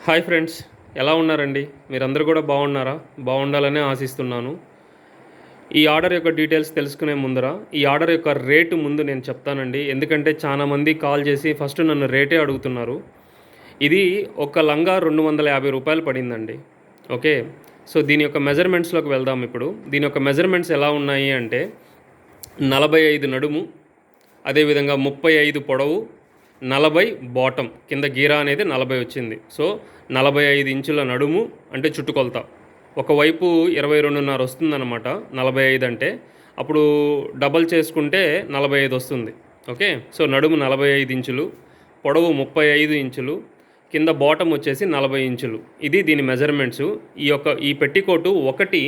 Hi friends, ఎలా ఉన్నారండి? మీరందరూ కూడా బాగున్నారా? బాగుండాలనే ఆశిస్తున్నాను. ఈ ఆర్డర్ యొక్క డీటెయిల్స్ తెలుసుకునే ముందర ఈ ఆర్డర్ యొక్క రేటు ముందు నేను చెప్తానండి. ఎందుకంటే చాలామంది కాల్ చేసి ఫస్ట్ నన్ను రేటే అడుగుతున్నారు. ఇది ఒక లంగా రూ. 250 పడిందండి. ఓకే. సో దీని యొక్క మెజర్మెంట్స్లోకి వెళ్దాం ఇప్పుడు. దీని యొక్క మెజర్మెంట్స్ ఎలా ఉన్నాయి అంటే 45 నడుము, అదేవిధంగా 35 పొడవు, 40 బాటమ్, కింద గీరా అనేది 40 వచ్చింది. సో 45 ఇంచుల నడుము అంటే చుట్టుకొలత. ఒకవైపు 22.5 వస్తుందన్నమాట 45 అంటే. అప్పుడు డబల్ చేసుకుంటే 45 వస్తుంది. ఓకే. సో నడుము 45 ఇంచులు, పొడవు 35 ఇంచులు, కింద బాటమ్ వచ్చేసి 40 ఇంచులు. ఇది దీని మెజర్మెంట్స్. ఈ పెట్టికోటు ఒకటి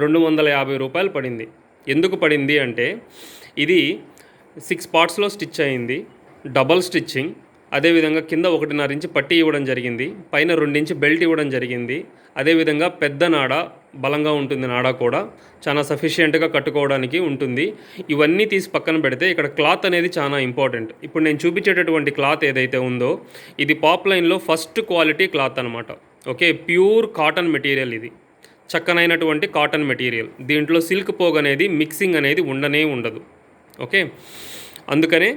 రూ. 250 పడింది. ఎందుకు పడింది అంటే ఇది 6 పార్ట్స్లో స్టిచ్ అయింది, డబల్ స్టిచ్చింగ్. అదేవిధంగా కింద 1.5 ఇంచు పట్టీ ఇవ్వడం జరిగింది, పైన 2 ఇంచు బెల్ట్ ఇవ్వడం జరిగింది. అదేవిధంగా పెద్ద నాడ, బలంగా ఉంటుంది నాడ కూడా, చాలా సఫిషియెంట్గా కట్టుకోవడానికి ఉంటుంది. ఇవన్నీ తీసి పక్కన పెడితే ఇక్కడ క్లాత్ అనేది చాలా ఇంపార్టెంట్. ఇప్పుడు నేను చూపించేటటువంటి క్లాత్ ఏదైతే ఉందో ఇది పాప్లైన్లో ఫస్ట్ క్వాలిటీ క్లాత్ అనమాట. ఓకే. ప్యూర్ కాటన్ మెటీరియల్ ఇది, చక్కనైనటువంటి కాటన్ మెటీరియల్. దీంట్లో సిల్క్ పోగ్ అనేది మిక్సింగ్ అనేది ఉండదు. ఓకే. అందుకనే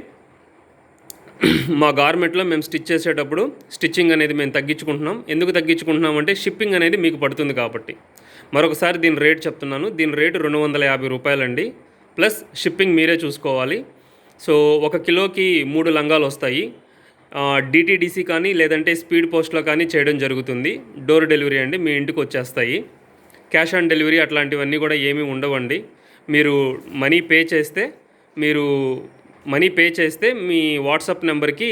మా గార్మెంట్లో మేము స్టిచ్ చేసేటప్పుడు స్టిచ్చింగ్ అనేది మేము తగ్గించుకుంటున్నాం. ఎందుకు తగ్గించుకుంటున్నాం అంటే షిప్పింగ్ అనేది మీకు పడుతుంది కాబట్టి. మరొకసారి దీని రేట్ చెప్తున్నాను. దీని రేటు రూ. 250 అండి. ప్లస్ షిప్పింగ్ మీరే చూసుకోవాలి. సో 1 కిలోకి 3 లంగాలు వస్తాయి. డిటీడీసీ కానీ లేదంటే స్పీడ్ పోస్ట్లో కానీ చేయడం జరుగుతుంది. డోర్ డెలివరీ అండి, మీ ఇంటికి వచ్చేస్తాయి. క్యాష్ ఆన్ డెలివరీ అట్లాంటివన్నీ కూడా ఏమీ ఉండవండి. మీరు మనీ పే చేస్తే మీ వాట్సాప్ నెంబర్కి,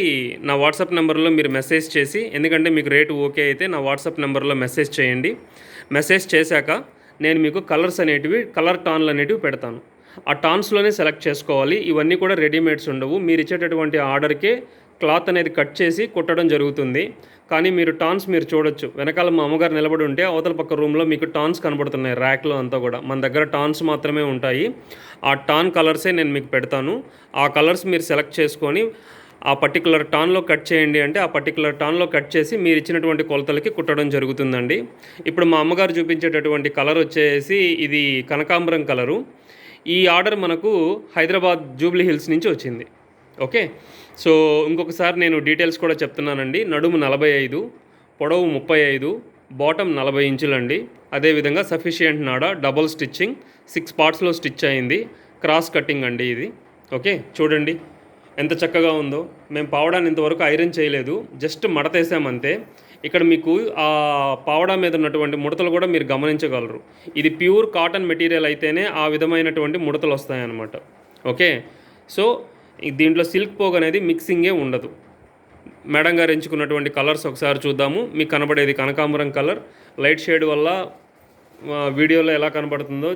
నా వాట్సాప్ నెంబర్లో మీరు మెసేజ్ చేసి, ఎందుకంటే మీకు రేటు ఓకే అయితే నా వాట్సాప్ నెంబర్లో మెసేజ్ చేయండి. మెసేజ్ చేశాక నేను మీకు కలర్ టాన్లు అనేటివి పెడతాను. ఆ టాన్స్లోనే సెలెక్ట్ చేసుకోవాలి. ఇవన్నీ కూడా రెడీమేడ్స్ ఉండవు. మీరు ఇచ్చేటటువంటి ఆర్డర్కే క్లాత్ అనేది కట్ చేసి కుట్టడం జరుగుతుంది. కానీ మీరు చూడొచ్చు, వెనకాల మా అమ్మగారు నిలబడి ఉంటే అవతల పక్క రూమ్లో మీకు టాన్స్ కనబడుతున్నాయి ర్యాక్లో అంతా కూడా. మన దగ్గర టాన్స్ మాత్రమే ఉంటాయి. ఆ టాన్ కలర్సే నేను మీకు పెడతాను. ఆ కలర్స్ మీరు సెలెక్ట్ చేసుకొని ఆ పర్టికులర్ టాన్లో కట్ చేయండి అంటే ఆ పర్టికులర్ టాన్లో కట్ చేసి మీరు ఇచ్చినటువంటి కొలతలకి కుట్టడం జరుగుతుందండి. ఇప్పుడు మా అమ్మగారు చూపించేటటువంటి కలర్ వచ్చేసి ఇది కనకాంబరం కలరు. ఈ ఆర్డర్ మనకు హైదరాబాద్ జూబ్లీ హిల్స్ నుంచి వచ్చింది. ఓకే. సో ఇంకొకసారి నేను డీటెయిల్స్ కూడా చెప్తున్నానండి. నడుము 45, పొడవు 35, బాటమ్ 40 ఇంచులండి. అదేవిధంగా సఫిషియంట్ నాడ, డబుల్ స్టిచ్చింగ్, 6 పార్ట్స్లో స్టిచ్ అయింది, క్రాస్ కటింగ్ అండి ఇది. ఓకే. చూడండి ఎంత చక్కగా ఉందో. మేము పావడాన్ని ఇంతవరకు ఐరన్ చేయలేదు, జస్ట్ మడతేసామంతే. ఇక్కడ మీకు ఆ పావడా మీద ఉన్నటువంటి ముడతలు కూడా మీరు గమనించగలరు. ఇది ప్యూర్ కాటన్ మెటీరియల్ అయితేనే ఆ విధమైనటువంటి ముడతలు వస్తాయన్నమాట. ఓకే. సో దీంట్లో సిల్క్ పోగ్ అనేది మిక్సింగే ఉండదు. మేడం గారు ఎంచుకున్నటువంటి కలర్స్ ఒకసారి చూద్దాము. మీకు కనబడేది కనకాంబరం కలర్. లైట్ షేడ్ వల్ల వీడియోలో ఎలా కనబడుతుందో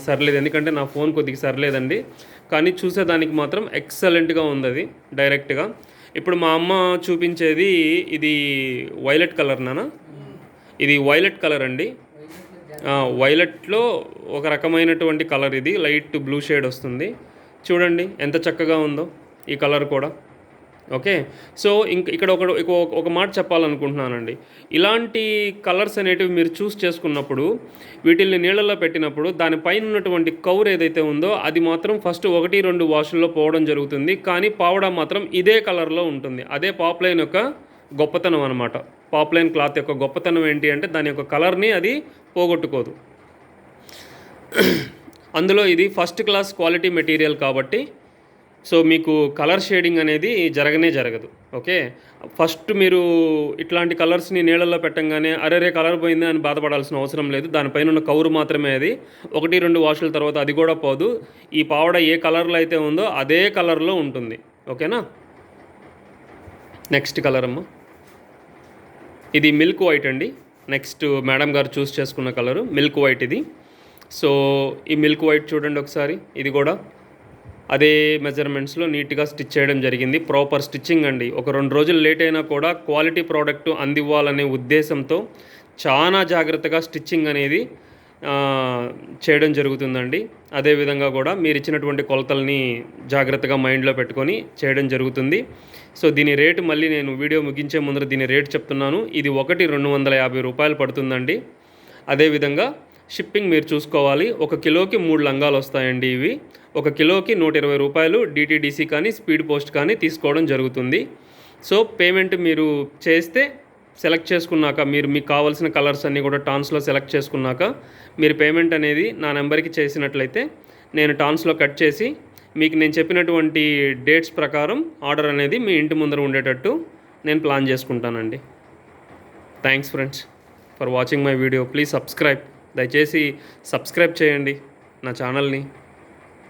సర్లేదు, ఎందుకంటే నా ఫోన్ కొద్దిగా సర్లేదండి. కానీ చూసేదానికి మాత్రం ఎక్సలెంట్గా ఉంది అది డైరెక్ట్గా. ఇప్పుడు మా అమ్మ చూపించేది ఇది వైలెట్ కలర్ నానా. ఇది వైలెట్ కలర్ అండి. వైలెట్లో ఒక రకమైనటువంటి కలర్ ఇది, లైట్ బ్లూ షేడ్ వస్తుంది. చూడండి ఎంత చక్కగా ఉందో ఈ కలర్ కూడా. ఓకే. సో ఇక్కడ ఒక మాట చెప్పాలనుకుంటున్నానండి. ఇలాంటి కలర్స్ అనేటివి మీరు చూస్ చేసుకున్నప్పుడు, వీటిల్ని నీళ్ళల్లో పెట్టినప్పుడు దానిపైన ఉన్నటువంటి కవర్ ఏదైతే ఉందో అది మాత్రం ఫస్ట్ 1-2 వాషుల్లో పోవడం జరుగుతుంది. కానీ పావడా మాత్రం ఇదే కలర్లో ఉంటుంది. అదే పాప్లైన్ యొక్క గొప్పతనం అనమాట. పాప్లైన్ క్లాత్ యొక్క గొప్పతనం ఏంటి అంటే దాని యొక్క కలర్ని అది పోగొట్టుకోదు. అందులో ఇది ఫస్ట్ క్లాస్ క్వాలిటీ మెటీరియల్ కాబట్టి సో మీకు కలర్ షేడింగ్ అనేది జరగదు. ఓకే. ఫస్ట్ మీరు ఇట్లాంటి కలర్స్ని నీళ్ళల్లో పెట్టంగానే అరే కలర్ పోయింది అని బాధపడాల్సిన అవసరం లేదు. దానిపైన ఉన్న కవర్ మాత్రమే అది. 1-2 వాషుల తర్వాత అది కూడా పోదు. ఈ పావడ ఏ కలర్లో అయితే ఉందో అదే కలర్లో ఉంటుంది. ఓకేనా. నెక్స్ట్ కలర్ అమ్మ, ఇది మిల్క్ వైట్ అండి. నెక్స్ట్ మేడం గారు చూస్ చేసుకున్న కలరు మిల్క్ వైట్ ఇది. సో ఈ మిల్క్ వైట్ చూడండి ఒకసారి. ఇది కూడా అదే మెజర్మెంట్స్లో నీట్గా స్టిచ్ చేయడం జరిగింది. ప్రాపర్ స్టిచ్చింగ్ అండి. ఒక 2 రోజులు లేట్ అయినా కూడా క్వాలిటీ ప్రోడక్ట్ అందివ్వాలనే ఉద్దేశంతో చాలా జాగ్రత్తగా స్టిచ్చింగ్ అనేది చేయడం జరుగుతుందండి. అదేవిధంగా కూడా మీరు ఇచ్చినటువంటి కొలతల్ని జాగ్రత్తగా మైండ్లో పెట్టుకొని చేయడం జరుగుతుంది. సో దీని రేటు మళ్ళీ నేను వీడియో ముగించే ముందర దీని రేటు చెప్తున్నాను. ఇది ఒకటి 250 రూపాయలు పడుతుందండి. అదేవిధంగా షిప్పింగ్ మీరు చూసుకోవాలి. 1 కిలోకి 3 లంగాలు వస్తాయండి ఇవి. 1 కిలోకి 120 రూపాయలు DTDC కానీ స్పీడ్ పోస్ట్ కానీ తీసుకోవడం జరుగుతుంది. సో పేమెంట్ మీరు చేస్తే సెలెక్ట్ చేసుకున్నాక మీకు కావాల్సిన కలర్స్ అన్నీ కూడా టాన్స్లో సెలెక్ట్ చేసుకున్నాక మీరు పేమెంట్ అనేది నా నెంబర్కి చేసినట్లయితే నేను టాన్స్లో కట్ చేసి మీకు నేను చెప్పినటువంటి డేట్స్ ప్రకారం ఆర్డర్ అనేది మీ ఇంటి ముందర ఉండేటట్టు నేను ప్లాన్ చేసుకుంటానండి. Thanks friends for watching my video. Please subscribe. దయచేసి సబ్స్క్రైబ్ చేయండి నా ఛానల్ని.